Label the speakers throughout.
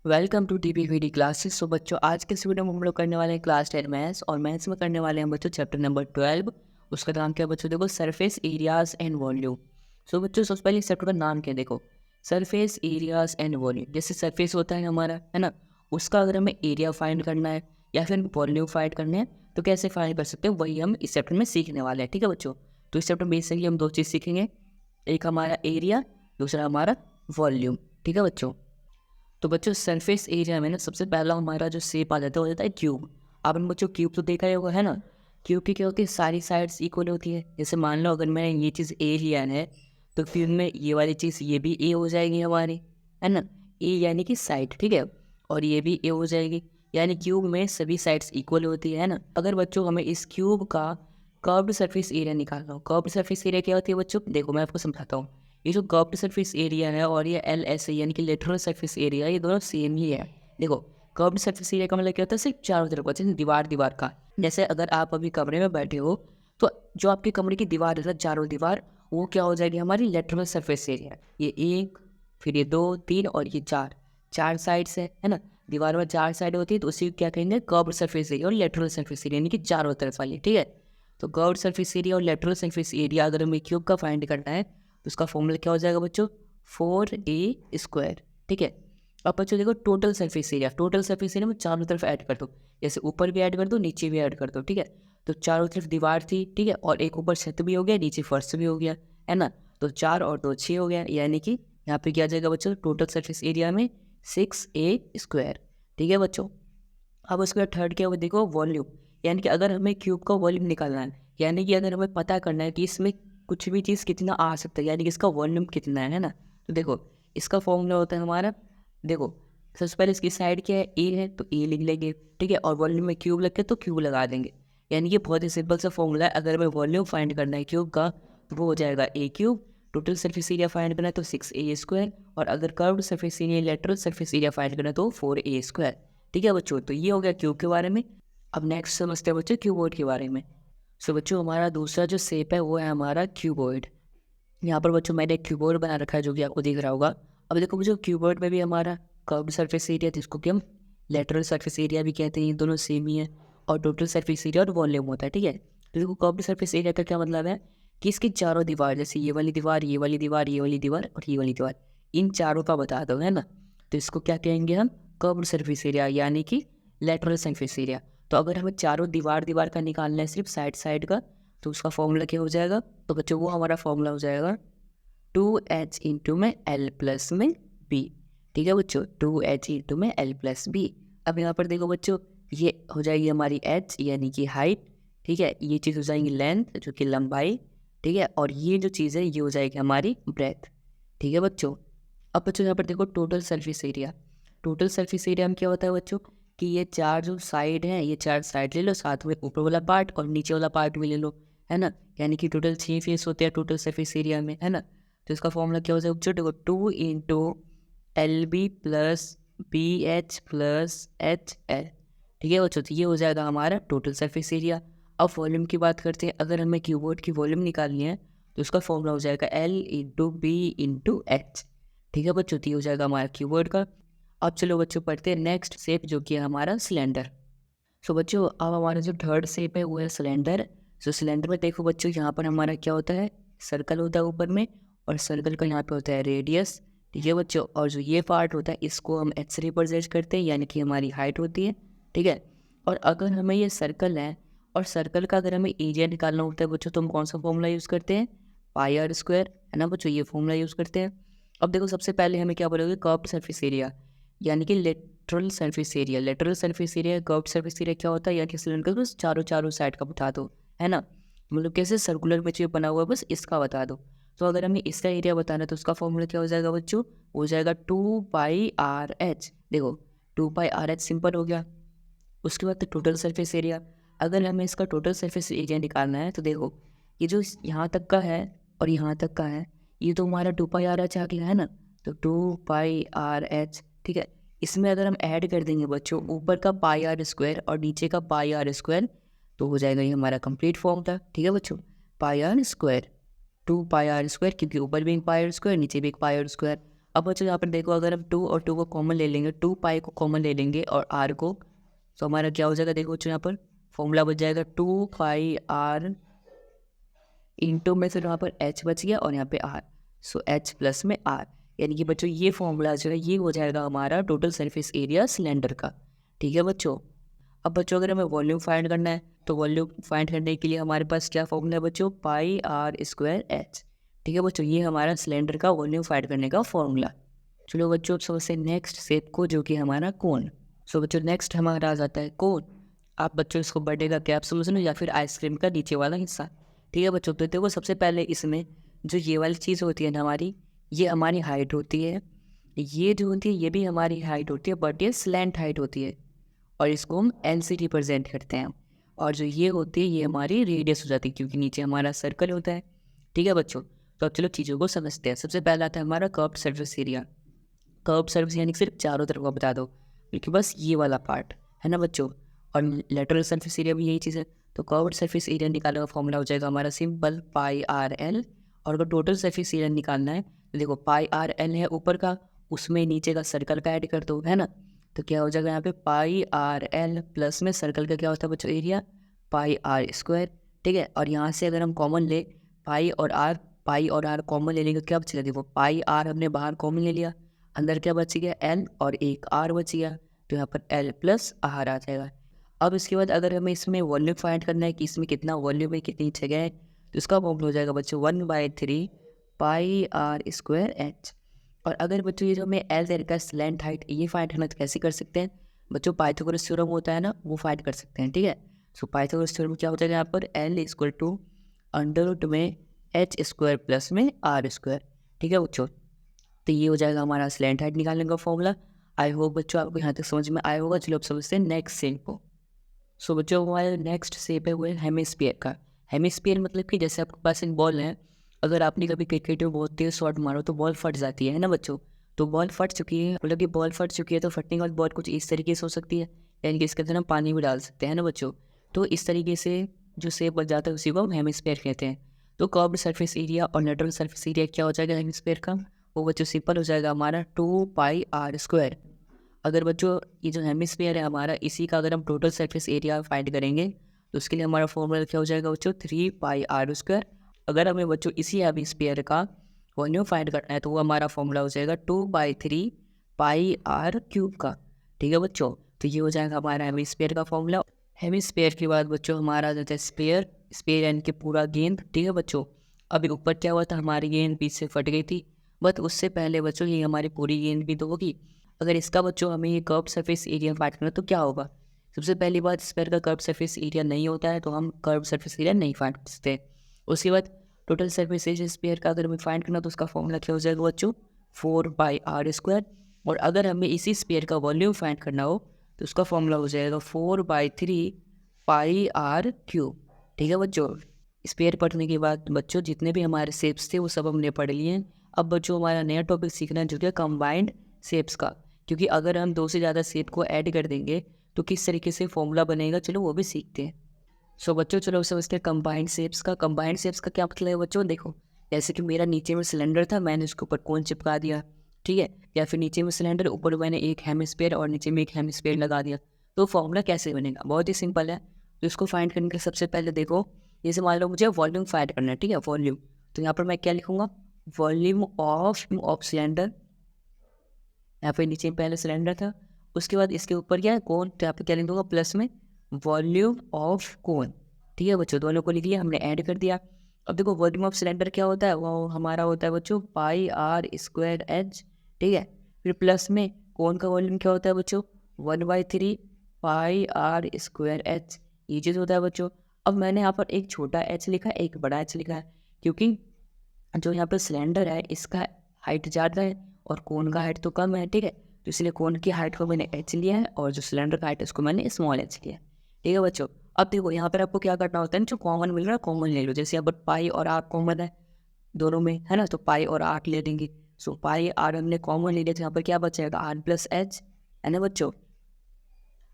Speaker 1: Welcome to DPVD classes. तो बच्चों आज के इस वीडियो में हम लोग करने वाले हैं क्लास 10 मैथ्स और मैथ्स में करने वाले हैं बच्चों चैप्टर नंबर 12। उसका नाम क्या है बच्चों? देखो सरफेस एरियाज एंड वॉल्यूम। सो बच्चों सबसे पहले इस चैप्टर का नाम क्या है? देखो सरफेस एरियाज एंड वॉल्यूम। जैसे सरफेस होता है हमारा, है ना, उसका अगर हमें एरिया फाइंड करना है या फिर वॉल्यूम फाइंड करना है तो कैसे फाइंड कर सकते हैं, वही हम इस चैप्टर में सीखने वाले हैं। ठीक है बच्चों, तो इस चैप्टर में बेसिकली हम दो चीज़ सीखेंगे, एक हमारा एरिया, दूसरा हमारा वॉल्यूम। ठीक है बच्चों, तो बच्चों सरफेस एरिया में ना सबसे पहला हमारा जो शेप आ जाता है वो जाता है क्यूब। आपने बच्चों क्यूब तो देखा ही होगा, है ना। क्यूब की क्या होती है, सारी साइड्स इक्वल होती है। जैसे मान लो अगर मैं ये चीज़ ए लिया है तो क्यूब में ये वाली चीज़ ये भी ए हो जाएगी हमारी, है ना। ए यानी कि साइड, ठीक है, और ये भी ए हो जाएगी, यानी क्यूब में सभी साइड्स इक्वल होती है ना। अगर बच्चों हमें इस क्यूब का कर्व्ड सरफेस एरिया निकालना हो, कर्व्ड सरफेस एरिया क्या होती है बच्चों? देखो मैं आपको समझाता हूँ। ये जो कर्व्ड सरफेस एरिया है और ये LS यानी कि लेटरल सरफेस एरिया, ये दोनों सेम ही है। देखो कर्व्ड सरफेस एरिया का मतलब क्या होता है? सिर्फ चारों तरफ का, जैसे दीवार दीवार का। जैसे अगर आप अभी कमरे में बैठे हो तो जो आपके कमरे की दीवार है ना, चारों दीवार, वो क्या हो जाएगी हमारी लेटरल सरफेस एरिया। ये एक, फिर ये दो, तीन और ये चार, चार साइड्स है ना। दीवार में चार साइड होती है तो उसी को क्या कहेंगे? कर्व्ड सरफेस एरिया और लेटरल सरफेस एरिया, यानी कि चारों तरफ वाली। ठीक है, तो कर्व्ड सरफेस एरिया और लेटरल सरफेस एरिया अगर हमें क्यूब का फाइंड करना है तो उसका फॉर्मूला क्या हो जाएगा बच्चों? 4a²। ठीक है, अब बच्चों देखो total surface area, total surface area में चारों तरफ ऐड कर दो, जैसे ऊपर भी ऐड कर दो नीचे भी ऐड कर दो। ठीक है, तो चारों तरफ दीवार थी, ठीक है, और एक ऊपर छत भी हो गया, नीचे फर्श भी हो गया, है ना। तो 4 और 2 6 हो गया, यानी कि यहाँ पे क्या आ जाएगा बच्चों? टोटल सरफेस एरिया में 6a²। ठीक है बच्चों, अब उसके बाद थर्ड क्या होगा? देखो वॉल्यूम, यानी कि अगर हमें क्यूब का वॉल्यूम निकालना है, यानी कि अगर हमें पता करना है कि इसमें कुछ भी चीज़ कितना आ सकता है, यानी कि इसका वॉल्यूम कितना है ना। तो देखो इसका फॉर्मूला होता है हमारा, देखो सबसे पहले इसकी साइड क्या है? ए है तो ए लिख लेंगे, ठीक है, और वॉल्यूम में क्यूब लगे तो क्यूब लगा देंगे। यानी कि बहुत ही सिंपल सा फॉर्मूला है। अगर हमें वॉल्यूम फाइंड करना है क्यूब का तो वो हो जाएगा A³। Total surface area find करना है तो 6a², और अगर curved surface area lateral surface area find करना है तो 4a²। ठीक है बच्चों, तो ये हो गया क्यूब के बारे में। अब नेक्स्ट समझते हैं बच्चों क्यूबॉइड के बारे में। सो बच्चों हमारा दूसरा जो शेप है वो है हमारा क्यूबॉइड। यहाँ पर बच्चों मैंने एक क्यूबॉइड बना रखा है जो कि आपको दिख रहा होगा। अब देखो बच्चों क्यूबॉइड में भी हमारा कर्व्ड सरफेस एरिया, जिसको कि हम लेटरल सरफेस एरिया भी कहते हैं, ये दोनों सेम ही है, और टोटल सरफेस एरिया और वॉल्यूम होता है। ठीक है, तो देखो कर्व्ड सरफेस एरिया का क्या मतलब है कि इसकी चारों दीवार, जैसे ये वाली दीवार, ये वाली दीवार, ये वाली दीवार और ये वाली दीवार, इन चारों का बता दो, है ना। तो इसको क्या कहेंगे हम? कर्व्ड सरफेस एरिया, यानी कि लेटरल सरफेस एरिया। तो अगर हमें चारों दीवार दीवार का निकालना है, सिर्फ साइड साइड का, तो उसका फॉर्मूला क्या हो जाएगा? तो बच्चों वो हमारा फॉर्मूला हो जाएगा 2h इंटू में L प्लस में B। ठीक है बच्चों, 2h इंटू में L प्लस B। अब यहाँ पर देखो बच्चों, ये हो जाएगी हमारी h यानी कि हाइट, ठीक है, ये चीज़ हो जाएगी लेंथ जो कि लंबाई, ठीक है, और ये जो चीज़ है ये हो जाएगी हमारी ब्रेथ। ठीक है बच्चों, अब बच्चों यहाँ पर देखो total surface area. Total surface area में क्या होता है बच्चों कि ये चार जो साइड हैं, ये चार साइड ले लो, साथ में ऊपर वाला पार्ट और नीचे वाला पार्ट भी ले लो, है ना। यानी कि टोटल 6 फेस होते हैं टोटल सरफेस एरिया में, है ना। तो इसका फॉर्मूला क्या हो जाएगा बच्चों? देखो 2 into LB plus BH plus HL। ठीक है बच्चों, तो ये हो जाएगा हमारा टोटल सरफेस एरिया। अब वॉल्यूम की बात करते हैं। अगर हमें क्यूबॉइड की वॉल्यूम निकालनी है तो उसका फॉर्मूला हो जाएगा L into B into H। ठीक है बच्चों, तो ये हो जाएगा हमारा कीवर्ड का। अब चलो बच्चों पढ़ते हैं नेक्स्ट शेप जो कि है हमारा सिलेंडर। सो बच्चों अब हमारा जो थर्ड शेप है वो है सिलेंडर। सो सिलेंडर में देखो बच्चों, यहाँ पर हमारा क्या होता है? सर्कल होता है ऊपर में, और सर्कल का यहाँ पे होता है रेडियस। ठीक है बच्चों, और जो ये पार्ट होता है इसको हम h से रिप्रेजेंट करते हैं, यानी कि हमारी हाइट होती है। ठीक है, और अगर हमें ये सर्कल है और सर्कल का अगर हमें एरिया निकालना होता है बच्चों, तो हम कौन सा फॉर्मूला यूज़ करते हैं? πr², है ना बच्चों, ये फॉर्मूला यूज़ करते हैं। अब देखो सबसे पहले हमें क्या बोलोगे? कर्व्ड सरफेस एरिया, यानी कि lateral surface area. Lateral surface area, curved surface area क्या होता है? यानी कि सिलेंडर का बस चारों चारों साइड का बता दो, है ना। मतलब कैसे सर्कुलर में जो बना हुआ है बस इसका बता दो। तो अगर हमें इसका एरिया बताना है तो उसका फॉर्मूला क्या हो जाएगा बच्चों? हो जाएगा 2πRh। देखो 2πRh सिंपल हो गया। उसके बाद तो टोटल सरफेस एरिया। अगर हमें इसका टोटल सरफेस एरिया निकालना है तो देखो ये जो यहाँ तक का है और यहाँ तक का है, ये तो हमारा 2πRh आ गया, है ना। तो 2πRh, ठीक है, इसमें अगर हम ऐड कर देंगे बच्चों ऊपर का πr² और नीचे का πr², तो हो जाएगा ये हमारा कंप्लीट फॉर्म था। ठीक है बच्चों, πr², 2πr², क्योंकि ऊपर भी एक πr², नीचे भी एक πr²। अब बच्चों यहाँ पर देखो, अगर हम 2 और 2 को कॉमन ले लेंगे, 2 पाई को कॉमन ले लेंगे और r को, तो हमारा क्या हो जाएगा, देखो बच्चों यहाँ पर फॉर्मूला बच जाएगा 2 पाई r इंटू में से यहाँ पर h बच गया और यहाँ पे r, सो h प्लस में r, यानी कि बच्चों ये फॉर्मूला जो है ये हो जाएगा हमारा टोटल सरफेस एरिया सिलेंडर का। ठीक है बच्चों। अब बच्चों अगर हमें वॉल्यूम फाइंड करना है तो वॉल्यूम फाइंड करने के लिए हमारे पास क्या फॉर्मूला है बच्चों, पाई r स्क्वायर h। ठीक है बच्चों, ये हमारा सिलेंडर का वॉल्यूम फाइंड करने का फॉर्मूला। चलो बच्चों, अब सबसे नेक्स्ट शेप को, जो कि हमारा कोन। सो बच्चों नेक्स्ट हमारा आ जाता है कोन। आप बच्चों इसको बर्थडे का कैप समझ लो या फिर आइसक्रीम का नीचे वाला हिस्सा। ठीक है बच्चों, तो देखो सबसे पहले इसमें जो ये वाली चीज़ होती है ना हमारी, ये हमारी हाइट होती है, ये जो होती है ये भी हमारी हाइट होती है, बट ये स्लैंट हाइट होती है और इसको हम एल से रिप्रेजेंट करते हैं। और जो ये होती है ये हमारी रेडियस हो जाती है, क्योंकि नीचे हमारा सर्कल होता है। ठीक है बच्चों, तो अब चलो चीज़ों को समझते हैं। सबसे पहला आता है हमारा curved surface area. Curved surface यानी कि सिर्फ चारों तरफ का बता दो, क्योंकि बस ये वाला पार्ट है ना बच्चों। और लेटरल सरफेस एरिया भी यही चीज़ है। तो कर्व्ड सरफेस एरिया निकालने का फॉर्मूला हो जाएगा हमारा सिंपल पाई आर एल। और अगर टोटल सरफेस एरिया निकालना है तो देखो पाई आर एल है ऊपर का, उसमें नीचे का सर्कल का ऐड कर दो, है ना। तो क्या हो जाएगा यहाँ पे पाई आर एल प्लस में सर्कल का क्या होता है बच्चों, एरिया, पाई आर स्क्वायर। ठीक है, और यहाँ से अगर हम कॉमन ले पाई और आर कॉमन ले लेंगे, क्या बचेगा, देखो पाई आर हमने बाहर कॉमन ले लिया, अंदर क्या बच गया, एल और एक आर बच गया, तो यहाँ पर एल प्लस आर आ जाएगा। अब इसके बाद अगर हमें इसमें वॉल्यूम फाइंड करना है कि इसमें कितना वॉल्यूम है, कितनी जगह है, तो इसका फॉर्मूला हो जाएगा बच्चों 1/3 पाई आर स्क्वायर एच। और अगर बच्चों ये जो हमें एल दे रखा है स्लैंट हाइट, ये फाइंड करना तो कैसे कर सकते हैं बच्चों, पाइथागोरस थ्योरम होता है ना, वो फाइंड कर सकते हैं। ठीक है, सो पाइथागोरस थ्योरम क्या हो जाएगा यहाँ पर, L equal to under root में एच स्क्वायर प्लस में आर स्क्वायर। ठीक है बच्चों, तो ये हो जाएगा हमारा स्लैंट हाइट निकालने का फॉर्मूला। आई होप बच्चों आपको यहाँ तक समझ में आया होगा। चलो अब समझते हैं नेक्स्ट शेप को। सो बच्चों हमारा नेक्स्ट शेप है वो है हेमिस्फीयर का। हेमिस्फीयर मतलब कि जैसे आपके पास एक बॉल है, अगर आपने कभी क्रिकेट में बहुत तेज शॉट मारो तो बॉल फट जाती है ना बच्चों। तो बॉल फट चुकी है, मतलब कि बॉल फट चुकी है, तो फटने के बाद बॉल कुछ इस तरीके से हो सकती है, यानी कि इसके अंदर हम पानी भी डाल सकते हैं ना बच्चों। तो इस तरीके से जो शेप बन जाता है उसी को हम हेमिस्फीयर कहते हैं। तो कर्व्ड सरफेस एरिया और लेटरल सरफेस एरिया क्या हो जाएगा हेमिस्फीयर का, वो बच्चों सिंपल हो जाएगा हमारा 2 पाई आर स्क्वायर। अगर बच्चों ये जो हेमिस्फीयर है हमारा, इसी का अगर हम टोटल सरफेस एरिया फाइंड करेंगे तो उसके लिए हमारा फॉर्मूला क्या हो जाएगा बच्चों, 3 पाई आर स्क्वायर। अगर हमें बच्चों इसी हेमिस्फीयर का वॉल्यूम फाइंड करना है तो वो हमारा फॉर्मूला हो जाएगा 2/3 पाई आर क्यूब का। ठीक है बच्चों, तो ये हो जाएगा हमारा हेमिस्फीयर का फॉर्मूला। हेमिस्फीयर के बाद बच्चों हमारा आ जाता है स्फीयर। स्फीयर यानी कि पूरा गेंद। ठीक है बच्चों, अभी ऊपर क्या हुआ था, हमारी गेंद बीच से फट गई थी, बट उससे पहले बच्चों ये हमारी पूरी गेंद भी तो होगी। अगर इसका बच्चों हमें ये कर्व सरफेस एरिया फाइंड करना तो क्या होगा, सबसे पहली बात स्फीयर का कर्व सरफेस एरिया नहीं होता है, तो हम कर्व सरफेस एरिया नहीं फाइंड कर सकते। उसके बाद टोटल सरफेस एरिया स्फीयर का अगर हमें फाइंड करना तो उसका फॉर्मूला क्या हो जाएगा बच्चों, 4 पाई आर स्क्वायर। और अगर हमें इसी स्फीयर का वॉल्यूम फाइंड करना हो तो उसका फॉर्मूला हो जाएगा 4/3 पाई आर क्यूब। ठीक है बच्चों, स्फीयर पढ़ने के बाद बच्चों जितने भी हमारे शेप्स थे वो सब हमने पढ़ लिए हैं। अब बच्चों हमारा नया टॉपिक सीखना है जो कि कंबाइंड शेप्स का, क्योंकि अगर हम 2 से ज़्यादा शेप को ऐड कर देंगे तो किस तरीके से फॉर्मूला बनेगा, चलो वो भी सीखते हैं। सो बच्चों चलो समझते हैं कंबाइंड शेप्स का। कंबाइंड शेप्स का क्या मतलब है बच्चों, देखो जैसे कि मेरा नीचे में सिलेंडर था, मैंने उसके ऊपर कोन चिपका दिया, ठीक है, या फिर नीचे में सिलेंडर, ऊपर मैंने एक हेमिस्फीयर और नीचे में एक हेमिस्फीयर लगा दिया, तो फॉर्मूला कैसे बनेगा, बहुत ही सिंपल है। तो इसको फाइंड करने के सबसे पहले देखो, जैसे मान लो मुझे वॉल्यूम फाइंड करना है, ठीक है, वॉल्यूम, तो यहाँ पर मैं क्या लिखूंगा, वॉल्यूम ऑफ सिलेंडर। यहाँ पे नीचे पहले सिलेंडर था, उसके बाद इसके ऊपर क्या है, कोन, तो यहाँ पे क्या लिख दूंगा प्लस में वॉल्यूम ऑफ कोन। ठीक है बच्चों, दोनों को लिख लिया, हमने ऐड कर दिया। अब देखो वॉल्यूम ऑफ सिलेंडर क्या होता है, वो हमारा होता है बच्चों पाई आर स्क्वायर एच। ठीक है, फिर प्लस में कोन का वॉल्यूम क्या होता है बच्चों, 1/3 पाई आर स्क्वायर एच, ये चीज़ होता है बच्चों। अब मैंने यहाँ पर एक छोटा एच लिखा है, एक बड़ा एच लिखा है, क्योंकि जो यहाँ पर सिलेंडर है इसका हाइट ज़्यादा है और कोन का हाइट तो कम है, ठीक है, तो इसलिए कोन की हाइट को मैंने एच लिया है और जो सिलेंडर का हाइट है उसको मैंने स्मॉल एच लिया है। ठीक है बच्चों, अब देखो यहाँ पर आपको क्या करना होता है, जो कॉमन मिल रहा है कॉमन ले लो, जैसे यहाँ पर पाई और आर कॉमन है दोनों में, है ना, तो पाई और आर ले लेंगे। सो पाई आर हमने कॉमन ले लिया, तो यहाँ पर क्या बचेगा, आर प्लस एच, है ना बच्चों।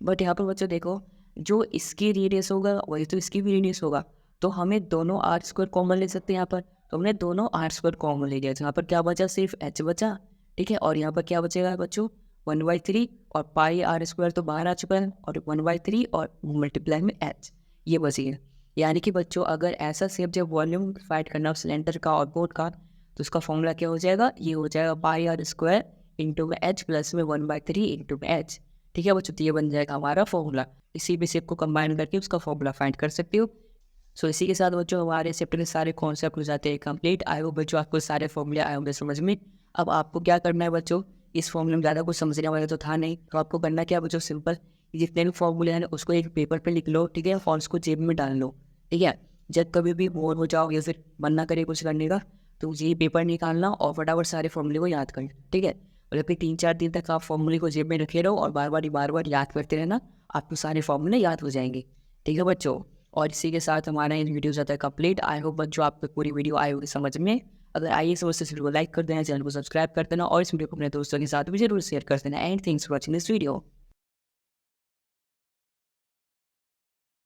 Speaker 1: बट यहाँ पर बच्चों देखो, जो इसकी रेडियस होगा वही तो इसकी भी रेडियस होगा, तो हमें दोनों आर स्क्वायर कॉमन ले सकते हैं यहाँ पर, तो हमने दोनों आर स्क्वायर कॉमन ले लिया, तो यहाँ पर क्या बचा, सिर्फ एच बचा। ठीक है। और यहाँ पर क्या बचेगा बच्चों, 1/3 और पाई आर स्क्वायर तो बाहर आ चुका है, और 1/3 और मल्टीप्लाई में एच, ये बची है। यानी कि बच्चों अगर ऐसा शेप जब वॉल्यूम फाइंड करना हो सिलेंडर का और बोर्ड का, तो उसका फॉर्मूला क्या हो जाएगा, ये हो जाएगा पाई आर स्क्वायर इंटू में एच प्लस में 1/3 इंटू में एच। ठीक है बच्चों, तो ये बन जाएगा हमारा फॉर्मूला। इसी भी शेप को कंबाइन करके उसका फॉर्मूला फाइंड कर सकते हो। सो इसी के साथ बच्चों हमारे चैप्टर के सारे कॉन्सेप्ट हो जाते हैं कंप्लीट। आई होप बच्चों आपको सारे फॉर्मूले आए होंगे समझ में। अब आपको क्या करना है बच्चों, इस फॉर्मूले में ज़्यादा कुछ समझने वाला तो था नहीं, तो आपको करना क्या बच्चों, सिंपल, जितने भी फॉर्मूले हैं उसको एक पेपर पे लिख लो, ठीक है, और उसको जेब में डाल लो, ठीक है। जब कभी भी बोर हो जाओ या फिर मन ना करे कुछ करने का, तो ये पेपर निकालना और फटाफट सारे फॉर्मूले को याद कर, ठीक है। और फिर 3-4 दिन तक आप फॉर्मूले को जेब में रखे रहो और बार बार याद करते रहना, आपको सारे फॉर्मूले याद हो जाएंगे, ठीक है बच्चों। और इसी के साथ हमारा ये वीडियो जाता है कंप्लीट। आई होप बच्चों आपको पूरी वीडियो आई होगी समझ में। अगर आई समझ से वीडियो को लाइक कर देना, चैनल को सब्सक्राइब कर देना और इस वीडियो को अपने दोस्तों के साथ भी जरूर शेयर कर देना। And thanks for watching this video.